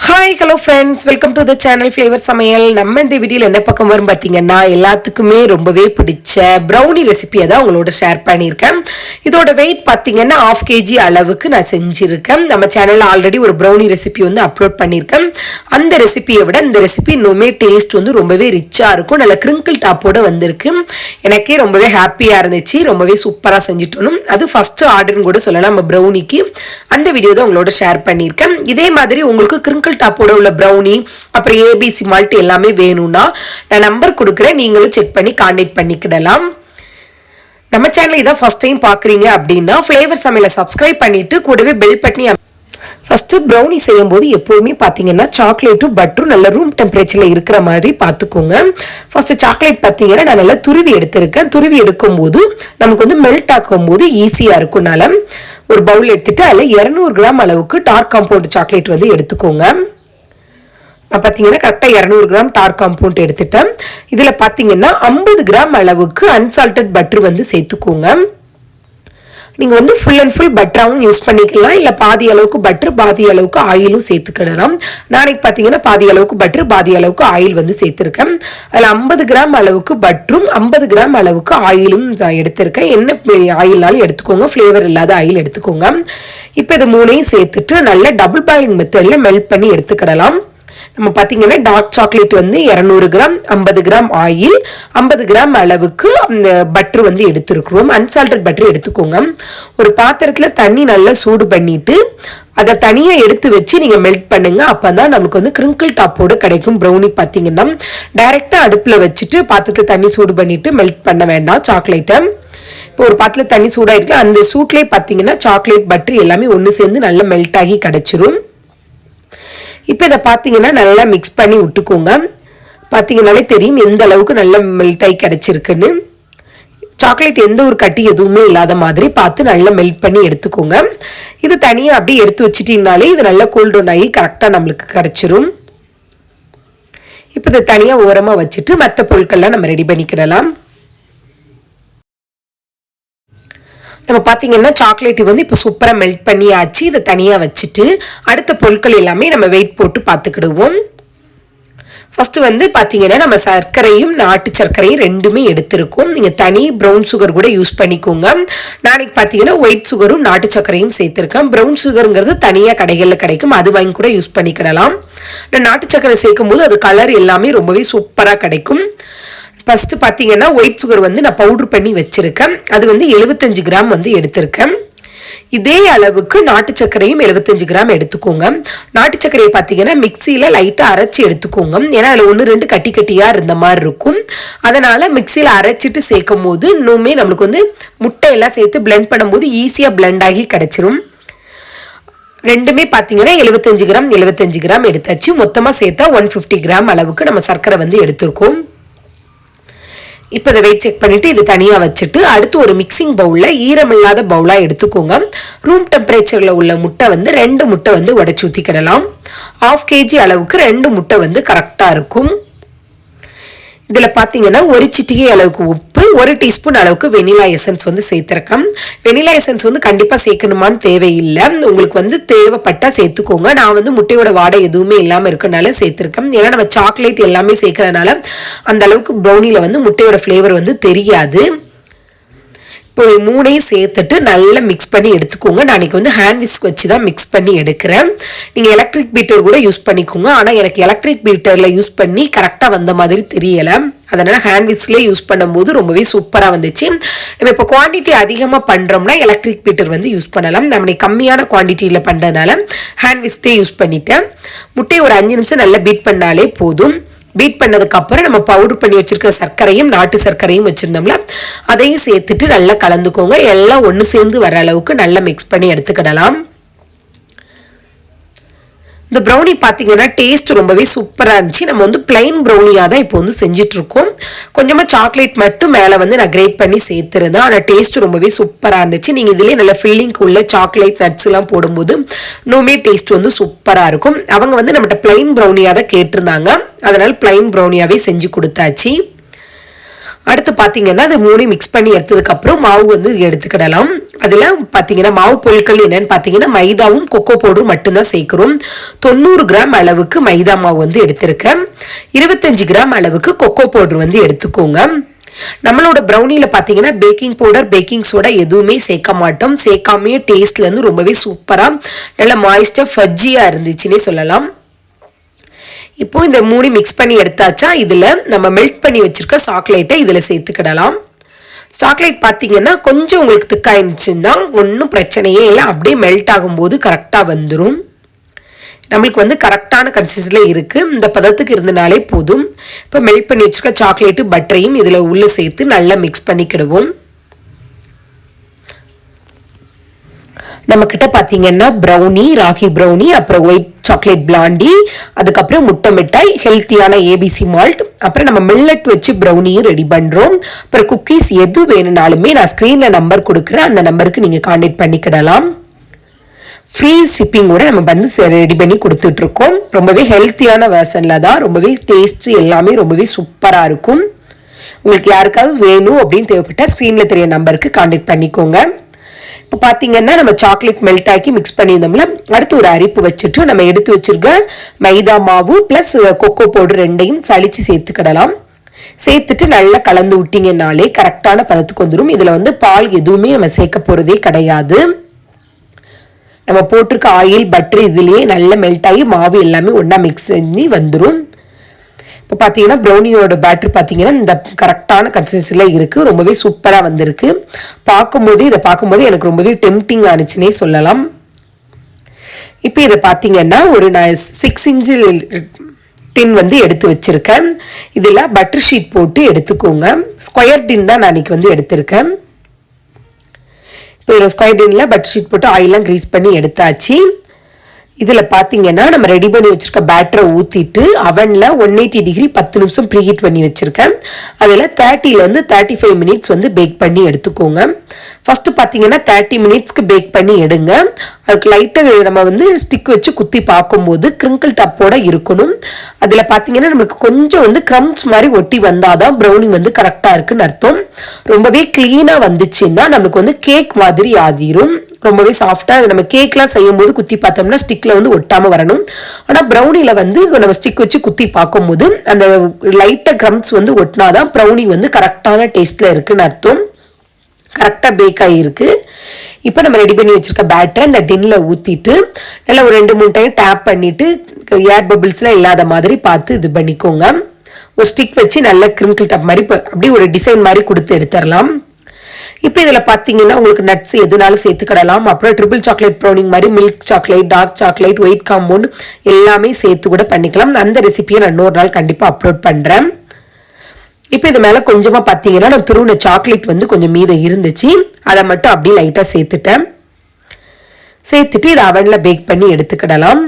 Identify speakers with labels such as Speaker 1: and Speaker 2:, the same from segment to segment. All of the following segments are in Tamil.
Speaker 1: Hi, hello friends. Welcome to the channel Flavor Samayal. நம்ம இந்த வீடியோல என்ன பக்கம் வரும் பாத்தீங்கன்னா எல்லாத்துக்குமே ரொம்பவே பிடிச்ச brownie ரெசிபியை தான் உங்களோட ஷேர் பண்ணியிருக்கேன். இதோட வெயிட் பாத்தீங்கன்னா 1/2 kg அளவுக்கு நான் செஞ்சிருக்கேன். நம்ம சேனல்ல ஆல்ரெடி ஒரு brownie ரெசிபி வந்து அப்லோட் பண்ணியிருக்கேன். அந்த ரெசிபியை விட இந்த ரெசிபி இன்னுமே டேஸ்ட் வந்து ரொம்பவே ரிச்சா இருக்கும். நல்ல கிரிங்கிள் டாப்போட வந்திருக்கு. எனக்கே ரொம்பவே ஹாப்பியா இருந்துச்சு. ரொம்பவே சூப்பரா செஞ்சிட்டோம். அது ஃபர்ஸ்ட் ஆர்டர்னு கூட சொல்லலாம் நம்ம brownieக்கு. அந்த வீடியோ தான் உங்களோட ஷேர் பண்ணியிருக்கேன். இதே மாதிரி உங்களுக்கு கிரிங்கிள் டாப்போட உள்ள brownie அப்புறம் ஏபிசி மால்ட் எல்லாமே வேணும்னா நான் நம்பர் கொடுக்குறேன், நீங்களும் செக் பண்ணி கான்டாக்ட் பண்ணிக்கிடலாம். நம்ம சேனலை இதான் ஃபர்ஸ்ட் டைம் பார்க்குறீங்க அப்படின்னா ஃப்ளேவர் சமையலை சப்ஸ்கிரைப் பண்ணிட்டு கூடவே பெல் பட்டனி ஃபர்ஸ்ட் brownie செய்யும் போது எப்போவுமே பார்த்தீங்கன்னா சாக்லேட்டும் பட்டரும் நல்ல ரூம் டெம்பரேச்சரில் இருக்கிற மாதிரி பார்த்துக்கோங்க. ஃபர்ஸ்ட் சாக்லேட் பார்த்தீங்கன்னா நான் நல்லா துருவி எடுத்திருக்கேன். துருவி எடுக்கும்போது நமக்கு வந்து மெல்ட் ஆக்கும்போது ஈஸியாக இருக்கும்னால ஒரு பவுல் எடுத்துட்டு அதில் 200 கிராம் அளவுக்கு டார்க் காம்பவுண்ட் சாக்லேட் வந்து எடுத்துக்கோங்க. நான் பார்த்தீங்கன்னா கரெக்டாக 200 கிராம் டார்க் காம்பவுண்ட் எடுத்துட்டேன். இதில் பார்த்தீங்கன்னா 50 கிராம் அளவுக்கு அன்சால்டட் பட்டர் வந்து சேர்த்துக்கோங்க. நீங்கள் வந்து ஃபுல் அண்ட் ஃபுல் பட்டராகவும் யூஸ் பண்ணிக்கலாம், இல்லை பாதி அளவுக்கு பட்டர் பாதி அளவுக்கு ஆயிலும் சேர்த்துக்கிடலாம். நாளைக்கு பார்த்தீங்கன்னா பாதி அளவுக்கு பட்டர் பாதி அளவுக்கு ஆயில் வந்து சேர்த்துருக்கேன். அதில் 50 கிராம் அளவுக்கு பட்டரும் 50 கிராம் அளவுக்கு ஆயிலும் எடுத்திருக்கேன். என்ன ஆயில்னாலும் எடுத்துக்கோங்க, ஃப்ளேவர் இல்லாத ஆயில் எடுத்துக்கோங்க. இப்போ இது மூணையும் சேர்த்துட்டு நல்ல டபுள் பாயிலிங் மெத்தடில் மெல்ட் பண்ணி எடுத்துக்கிடலாம். நம்ம பார்த்தீங்கன்னா டார்க் சாக்லேட் வந்து 200 கிராம் 50 கிராம் ஆயில் 50 கிராம் அளவுக்கு அந்த பட்டர் வந்து எடுத்துருக்குறோம். அன்சால்டட் பட்டர் எடுத்துக்கோங்க. ஒரு பாத்திரத்தில் தண்ணி நல்லா சூடு பண்ணிட்டு அதை தனியாக எடுத்து வச்சு நீங்கள் மெல்ட் பண்ணுங்க. அப்போ தான் நமக்கு வந்து கிரிங்கிள் டாப்போடு கிடைக்கும் brownie. பார்த்தீங்கன்னா டைரெக்டாக அடுப்பில் வச்சுட்டு பாத்திரத்தில் தண்ணி சூடு பண்ணிட்டு மெல்ட் பண்ண வேண்டாம் சாக்லேட்டை. இப்போ ஒரு பாத்திரத்தில் தண்ணி சூடாகிருக்கு, அந்த சூட்லேயே பார்த்தீங்கன்னா சாக்லேட் பட்டர் எல்லாமே ஒன்று சேர்ந்து நல்லா மெல்ட் ஆகி கிடச்சிரும். இப்போ இதை பார்த்தீங்கன்னா நல்லா மிக்ஸ் பண்ணி விட்டுக்கோங்க. பார்த்தீங்கன்னாலே தெரியும் எந்த அளவுக்கு நல்லா மெல்ட் ஆகி கிடச்சிருக்குன்னு. சாக்லேட் எந்த ஒரு கட்டி எதுவுமே இல்லாத மாதிரி பார்த்து நல்லா மெல்ட் பண்ணி எடுத்துக்கோங்க. இது தனியாக அப்படியே எடுத்து வச்சுட்டிங்கனாலே இது நல்லா கூல் டவுன் ஆகி கரெக்டாக நம்மளுக்கு கிடச்சிரும். இப்போ இதை தனியாக ஓரமாக வச்சுட்டு மற்ற பொருட்கள்லாம் நம்ம ரெடி பண்ணிக்கிடலாம். நம்ம பார்த்தீங்கன்னா சாக்லேட் வந்து இப்போ சூப்பராக மெல்ட் பண்ணியாச்சு. இதை தனியாக வச்சுட்டு அடுத்த பொருட்கள் எல்லாமே நம்ம வெயிட் போட்டு பார்த்துக்கிடுவோம். ஃபர்ஸ்ட் வந்து பார்த்தீங்கன்னா நம்ம சர்க்கரையும் நாட்டு சர்க்கரையும் ரெண்டுமே எடுத்திருக்கோம். நீங்கள் தனி ப்ரௌன் சுகர் கூட யூஸ் பண்ணிக்கோங்க. நாளைக்கு பார்த்தீங்கன்னா ஒயிட் சுகரும் நாட்டு சர்க்கரையும் சேர்த்துருக்கேன். ப்ரௌன் சுகருங்கிறது தனியாக கடைகளில் கிடைக்கும், அது வாங்கி கூட யூஸ் பண்ணிக்கிடலாம். நாட்டு சர்க்கரை சேர்க்கும் போது அது கலர் எல்லாமே ரொம்பவே சூப்பராக கிடைக்கும். ஃபஸ்ட்டு பார்த்தீங்கன்னா ஒயிட் சுகர் வந்து நான் பவுட்ரு பண்ணி வச்சுருக்கேன். அது வந்து 75 கிராம் வந்து எடுத்திருக்கேன். இதே அளவுக்கு நாட்டு சர்க்கரையும் 75 கிராம் எடுத்துக்கோங்க. நாட்டு சர்க்கரையை பார்த்தீங்கன்னா மிக்சியில் லைட்டாக அரைச்சி எடுத்துக்கோங்க. ஏன்னா அதில் 1-2 கட்டி கட்டியாக இருந்த மாதிரி இருக்கும். அதனால் மிக்சியில் அரைச்சிட்டு சேர்க்கும் போது இன்னுமே நம்மளுக்கு வந்து முட்டையெல்லாம் சேர்த்து பிளெண்ட் பண்ணும்போது ஈஸியாக பிளெண்ட் ஆகி கிடச்சிரும். ரெண்டுமே பார்த்தீங்கன்னா 75 கிராம் எடுத்தாச்சு. மொத்தமாக சேர்த்தா 150 கிராம் அளவுக்கு நம்ம சர்க்கரை வந்து எடுத்திருக்கோம். இப்போ இதை வெயிட் செக் பண்ணிவிட்டு இது தனியாக வச்சுட்டு அடுத்து ஒரு மிக்சிங் பவுலில் ஈரமில்லாத பவுலாக எடுத்துக்கோங்க. ரூம் டெம்பரேச்சரில் உள்ள முட்டை வந்து 2 முட்டை வந்து உடைச்சி ஊற்றிக்கிடலாம். 1/2 kg அளவுக்கு 2 முட்டை வந்து கரெக்டாக இருக்கும். இதில் பார்த்தீங்கன்னா 1 சிட்டிகை அளவுக்கு உப்பு, 1 டீஸ்பூன் அளவுக்கு வெனிலா எசன்ஸ் வந்து சேர்த்துருக்கேன். வெனிலா எசன்ஸ் வந்து கண்டிப்பாக சேர்க்கணுமான்னு தேவையில்லை, உங்களுக்கு வந்து தேவைப்பட்டால் சேர்த்துக்கோங்க. நான் வந்து முட்டையோட வாடை எதுவுமே இல்லாமல் இருக்கனால சேர்த்துருக்கேன். ஏன்னா நம்ம சாக்லேட் எல்லாமே சேர்க்கறதுனால அந்த அளவுக்கு ப்ரௌனியில் வந்து முட்டையோட ஃப்ளேவர் வந்து தெரியாது. இப்போ 3ஐயும் சேர்த்துட்டு நல்லா மிக்ஸ் பண்ணி எடுத்துக்கோங்க. நான் இன்றைக்கி வந்து ஹேண்ட் விஸ்க் வச்சு தான் மிக்ஸ் பண்ணி எடுக்கிறேன். நீங்கள் எலக்ட்ரிக் பீட்டர் கூட யூஸ் பண்ணிக்கோங்க. ஆனால் எனக்கு எலக்ட்ரிக் பீட்டரில் யூஸ் பண்ணி கரெக்டாக வந்த மாதிரி தெரியலை, அதனால் ஹேண்ட் விஸ்க்லேயே யூஸ் பண்ணும்போது ரொம்பவே சூப்பராக வந்துச்சு. நம்ம இப்போ குவான்டிட்டி அதிகமாக பண்ணுறோம்னா எலக்ட்ரிக் பீட்டர் வந்து யூஸ் பண்ணலாம். நம்ம கம்மியான குவான்டிட்டியில் பண்ணுறதுனால ஹேண்ட் விஸ்க்லேயே யூஸ் பண்ணிவிட்டேன். முட்டையை ஒரு 5 நிமிஷம் நல்லா பீட் பண்ணாலே போதும். பீட் பண்ணதுக்கப்புறம் நம்ம பவுடர் பண்ணி வச்சுருக்க சர்க்கரையும் நாட்டு சர்க்கரையும் வச்சுருந்தோம்ல அதையும் சேர்த்துட்டு நல்லா கலந்துக்கோங்க. எல்லாம் ஒன்று சேர்ந்து வர அளவுக்கு நல்லா மிக்ஸ் பண்ணி எடுத்துக்கிடலாம். இந்த ப்ரௌனி பார்த்தீங்கன்னா டேஸ்ட் ரொம்பவே சூப்பராக இருந்துச்சு. நம்ம வந்து பிளைன் ப்ரௌனியாக தான் இப்போ வந்து செஞ்சிட்ருக்கோம். கொஞ்சமாக சாக்லேட் மட்டும் மேலே வந்து நான் கிரேட் பண்ணி சேர்த்துருந்தேன். ஆனால் டேஸ்ட் ரொம்பவே சூப்பராக இருந்துச்சு. நீங்கள் இதிலே நல்ல ஃபில்லிங்க்கு உள்ள சாக்லேட் நட்ஸ்லாம் போடும்போது இன்னுமே டேஸ்ட் வந்து சூப்பராக இருக்கும். அவங்க வந்து நம்மகிட்ட பிளைன் ப்ரௌனியாக தான் கேட்டிருந்தாங்க, அதனால் பிளைன் ப்ரௌனியாகவே செஞ்சு கொடுத்தாச்சு. அடுத்து பார்த்தீங்கன்னா அது மூணையும் மிக்ஸ் பண்ணி எடுத்ததுக்கப்புறம் மாவு வந்து எடுத்துக்கிடலாம். அதில் பார்த்தீங்கன்னா மாவு பொருட்கள் என்னென்னு பார்த்தீங்கன்னா மைதாவும் கொக்கோ பவுடரும் மட்டும்தான் சேர்க்குறோம். 90 கிராம் அளவுக்கு மைதா மாவு வந்து எடுத்திருக்கேன். 25 கிராம் அளவுக்கு கொக்கோ பவுடர் வந்து எடுத்துக்கோங்க. நம்மளோட ப்ரௌனியில் பார்த்தீங்கன்னா பேக்கிங் பவுடர் பேக்கிங் சோடா எதுவுமே சேர்க்க மாட்டோம். சேர்க்காமையே டேஸ்ட்லேருந்து ரொம்பவே சூப்பராக நல்ல மாய்ஸ்டாக ஃபஜ்ஜியாக இருந்துச்சுன்னே சொல்லலாம். இப்போ இந்த மூணு மிக்ஸ் பண்ணி எடுத்தாச்சா இதில் நம்ம மெல்ட் பண்ணி வச்சுருக்க சாக்லேட்டை இதில் சேர்த்துக்கிடலாம். சாக்லேட் பார்த்தீங்கன்னா கொஞ்சம் உங்களுக்கு திக்காயிருந்துச்சுன்னா ஒன்றும் பிரச்சனையே இல்லை, அப்படியே மெல்ட் ஆகும்போது கரெக்டாக வந்துடும். நம்மளுக்கு வந்து கரெக்டான கன்சிஸ்டன்சியில் இருக்குது. இந்த பதத்துக்கு இருந்தனாலே போதும். இப்போ மெல்ட் பண்ணி வச்சுருக்க சாக்லேட்டு பட்டரையும் இதில் உள்ளே சேர்த்து நல்லா மிக்ஸ் பண்ணிக்கிடுவோம். நம்மக்கிட்ட பார்த்தீங்கன்னா ப்ரௌனி, ராகி ப்ரௌனி, அப்புறம் ஒயிட் சாக்லேட் பிளாண்டி, அதுக்கப்புறம் முட்டை மிட்டாய், ஹெல்த்தியான ஏபிசி மால்ட், அப்புறம் நம்ம மில்லட் வச்சு ப்ரௌனியும் ரெடி பண்ணுறோம். அப்புறம் குக்கீஸ் எது வேணும்னாலுமே நான் ஸ்க்ரீனில் நம்பர் கொடுக்குறேன், அந்த நம்பருக்கு நீங்கள் கான்டாக்ட் பண்ணிக்கிடலாம். ஃப்ரீ ஷிப்பிங்கோட நம்ம வந்து ரெடி பண்ணி கொடுத்துட்ருக்கோம். ரொம்பவே ஹெல்த்தியான வேர்ஷனில் தான், ரொம்பவே டேஸ்ட்டு எல்லாமே ரொம்பவே சூப்பராக இருக்கும். உங்களுக்கு யாருக்காவது வேணும் அப்படின்னு தேவைப்பட்டால் ஸ்க்ரீனில் தெரிய நம்பருக்கு கான்டாக்ட் பண்ணிக்கோங்க. இப்போ பார்த்தீங்கன்னா நம்ம சாக்லேட் மெல்ட் ஆக்கி மிக்ஸ் பண்ணியிருந்தோம்ல, அடுத்து ஒரு அரிப்பு வச்சுட்டு நம்ம எடுத்து வச்சிருக்க மைதா மாவு ப்ளஸ் கொக்கோ பவுடர் ரெண்டையும் சளிச்சு சேர்த்துக்கிடலாம். சேர்த்துட்டு நல்லா கலந்து விட்டிங்கன்னாலே கரெக்டான பதத்துக்கு வந்துடும். இதில் வந்து பால் எதுவுமே நம்ம சேர்க்க போகிறதே கிடையாது. நம்ம போட்டிருக்க ஆயில் பட்டர் இதுலேயே நல்லா மெல்ட் ஆகி மாவு எல்லாமே ஒன்றா மிக்ஸ் பண்ணி வந்துடும். இப்போ பார்த்தீங்கன்னா ப்ரௌனியோட பேட்டர் பார்த்தீங்கன்னா இந்த கரெக்டான கன்சிஸ்டன்சியில் இருக்குது. ரொம்பவே சூப்பராக வந்திருக்கு. இதை பார்க்கும்போது எனக்கு ரொம்பவே டெம்டிங் ஆனிச்சுன்னே சொல்லலாம். இப்போ இதை பார்த்தீங்கன்னா ஒரு 6 இன்ச்சு டின் வந்து எடுத்து வச்சுருக்கேன். இதில் பட்டர் ஷீட் போட்டு எடுத்துக்கோங்க. ஸ்கொயர் டின் தான் நான் அன்றைக்கி வந்து எடுத்திருக்கேன். இப்போ இதில் ஸ்கொயர் டின்னில் பட்டர் ஷீட் போட்டு ஆயிலெலாம் க்ரீஸ் பண்ணி எடுத்தாச்சு. இதில் பார்த்தீங்கன்னா நம்ம ரெடி பண்ணி வச்சுருக்க பேட்டரை ஊற்றிட்டு அவனில் 180 டிகிரி 10 நிமிஷம் ப்ரீஹீட் பண்ணி வச்சுருக்கேன். அதில் 30 to 35 மினிட்ஸ் வந்து பேக் பண்ணி எடுத்துக்கோங்க. ஃபஸ்ட்டு பார்த்தீங்கன்னா 30 மினிட்ஸ்க்கு பேக் பண்ணி எடுங்க. அதுக்கு லைட்டாக நம்ம வந்து ஸ்டிக் வச்சு குத்தி பார்க்கும்போது கிரிங்கிள் டாப்போட இருக்கணும். அதில் பார்த்தீங்கன்னா நம்மளுக்கு கொஞ்சம் வந்து க்ரம்ஸ் மாதிரி ஒட்டி வந்தால் தான் ப்ரௌனி வந்து கரெக்டாக இருக்குன்னு அர்த்தம். ரொம்பவே க்ளீனாக வந்துச்சுன்னா நம்மளுக்கு வந்து கேக் மாதிரி ஆதிரும். ரொம்பவே சாஃப்டாக நம்ம கேக்லாம் செய்யும் போது குத்தி பார்த்தோம்னா ஸ்டிக்கில் வந்து ஒட்டாமல் வரணும். ஆனால் ப்ரௌனியில் வந்து நம்ம ஸ்டிக் வச்சு குத்தி பார்க்கும்போது அந்த லைட்டாக க்ரம்ஸ் வந்து ஒட்டினாதான் ப்ரௌனி வந்து கரெக்டான டேஸ்ட்டில் இருக்குன்னு அர்த்தம். கரெக்டாக பேக் ஆகிருக்கு. இப்போ நம்ம ரெடி பண்ணி வச்சுருக்க பேட்டரை இந்த டின்னில் ஊற்றிட்டு நல்லா ஒரு 2-3 டைம் டேப் பண்ணிவிட்டு ஏர் பபிள்ஸ்லாம் இல்லாத மாதிரி பார்த்து இது பண்ணிக்கோங்க. ஒரு ஸ்டிக் வச்சு நல்ல கிரிங்கிள் டாப் மாதிரி அப்படியே ஒரு டிசைன் மாதிரி கொடுத்து எடுத்துடலாம். இப்போ இதில் பார்த்தீங்கன்னா உங்களுக்கு நட்ஸ் எதுனாலும் சேர்த்துக்கிடலாம். அப்புறம் ட்ரிபிள் சாக்லேட் ப்ரௌனிங் மாதிரி milk chocolate, dark chocolate, white compound எல்லாமே சேர்த்து கூட பண்ணிக்கலாம். அந்த ரெசிபியை நான் இன்னொரு நாள் கண்டிப்பாக அப்லோட் பண்ணுறேன். இப்போ இது மேலே கொஞ்சமாக பார்த்தீங்கன்னா நான் துருவின சாக்லேட் வந்து கொஞ்சம் மீதம் இருந்துச்சு. அதை மட்டும் அப்படியே லைட்டாக சேர்த்துட்டு இதை அவனில் பேக் பண்ணி எடுத்துக்கிடலாம்.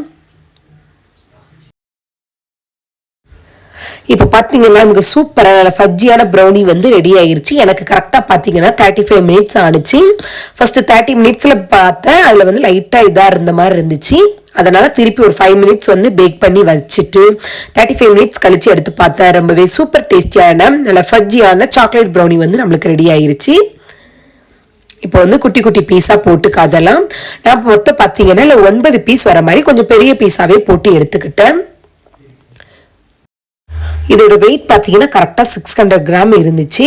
Speaker 1: இப்போ பார்த்தீங்கன்னா நமக்கு சூப்பரான ஃபஜ்ஜியான ப்ரௌனி வந்து ரெடி ஆயிருச்சு. எனக்கு கரெக்டாக பார்த்தீங்கன்னா 35 மினிட்ஸ் ஆனிச்சு. ஃபர்ஸ்ட் 30 மினிட்ஸில் பார்த்தேன், அதில் வந்து லைட்டாக இதாக இருந்த மாதிரி இருந்துச்சு. அதனால் திருப்பி ஒரு 5 மினிட்ஸ் வந்து பேக் பண்ணி வச்சுட்டு 35 மினிட்ஸ் கழிச்சு எடுத்து பார்த்தேன். ரொம்பவே சூப்பர் டேஸ்டியான நல்ல ஃபஜ்ஜியான சாக்லேட் ப்ரௌனி வந்து நம்மளுக்கு ரெடி ஆயிருச்சு. இப்போ வந்து குட்டி குட்டி பீஸாக போட்டு காதலாம். நான் மொத்தம் பார்த்தீங்கன்னா இல்லை 9 பீஸ் வர மாதிரி கொஞ்சம் பெரிய பீஸாகவே போட்டு எடுத்துக்கிட்டேன். இதோட வெயிட் பார்த்தீங்கன்னா கரெக்டாக 600 கிராம் இருந்துச்சு.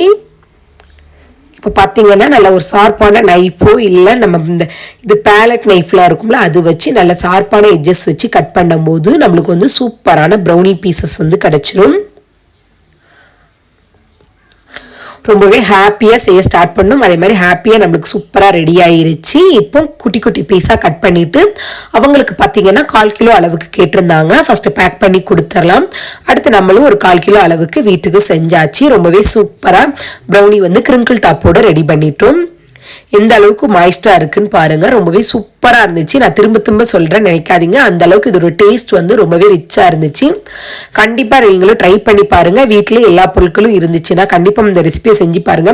Speaker 1: இப்போ பார்த்தீங்கன்னா நல்ல ஒரு ஷார்ப்பான நைஃபோ இல்லை நம்ம இந்த இது பேலட் நைஃப்லாம் இருக்கும்ல அது வச்சு நல்ல ஷார்ப்பான எட்ஜஸ் வச்சு கட் பண்ணும்போது நம்மளுக்கு வந்து சூப்பரான ப்ரௌனி பீசஸ் வந்து கிடச்சிரும். ரொம்பவே ஹாப்பியாக செய்ய ஸ்டார்ட் பண்ணோம். அதே மாதிரி ஹாப்பியாக நம்மளுக்கு சூப்பராக ரெடி ஆயிருச்சு. இப்போ குட்டி குட்டி பீஸாக கட் பண்ணிவிட்டு அவங்களுக்கு பார்த்தீங்கன்னா 1/4 கிலோ அளவுக்கு கேட்டிருந்தாங்க. ஃபஸ்ட்டு பேக் பண்ணி கொடுத்துடலாம். அடுத்து நம்மளும் ஒரு 1/4 கிலோ அளவுக்கு வீட்டுக்கு செஞ்சாச்சு. ரொம்பவே சூப்பராக ப்ரௌனி வந்து கிரிங்கிள் டாப்போட ரெடி பண்ணிட்டோம். எந்த அளவுக்கு மாய்ஸ்டா இருக்குன்னு பாருங்க. ரொம்பவே சூப்பரா இருந்துச்சு. நான் திரும்ப திரும்ப சொல்றேன், நினைக்காதீங்க. அந்த அளவுக்கு இதோட டேஸ்ட் வந்து ரொம்பவே ரிச்சா இருந்துச்சு. கண்டிப்பா நீங்களும் ட்ரை பண்ணி பாருங்க. வீட்டிலே எல்லா பொருட்களும் இருந்துச்சுன்னா கண்டிப்பா இந்த ரெசிபியை செஞ்சு பாருங்க.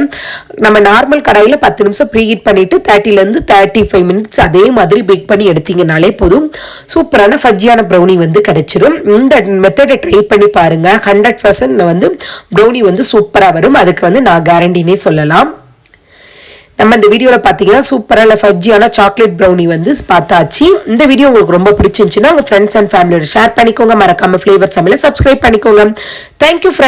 Speaker 1: நம்ம நார்மல் கடாயில 10 நிமிஷம் ப்ரீ ஹீட் பண்ணிட்டு 30 to 35 மினிட்ஸ் அதே மாதிரி பேக் பண்ணி எடுத்தீங்கனாலே போதும். சூப்பரான ஃபஜ்ஜியான ப்ரௌனி வந்து கிடைச்சிரும். இந்த மெத்தடை ட்ரை பண்ணி பாருங்க. 100% வந்து ப்ரௌனி வந்து சூப்பரா வரும். அதுக்கு வந்து நான் கேரண்டினே சொல்லலாம். நம்ம இந்த வீடியோல பாத்தீங்கன்னா சூப்பரான ஃபஜ்ஜியான சாக்லேட் ப்ரௌனி வந்து பார்த்தாச்சு. இந்த வீடியோ உங்களுக்கு ரொம்ப பிடிச்சிருந்துச்சுன்னா உங்க ஃப்ரெண்ட்ஸ் அண்ட் ஃபேமிலியோட ஷேர் பண்ணிக்கோங்க. மறக்காம ஃப்ளேவர் சமையலை சப்ஸ்கிரைப் பண்ணிக்கோங்க. Thank you friends.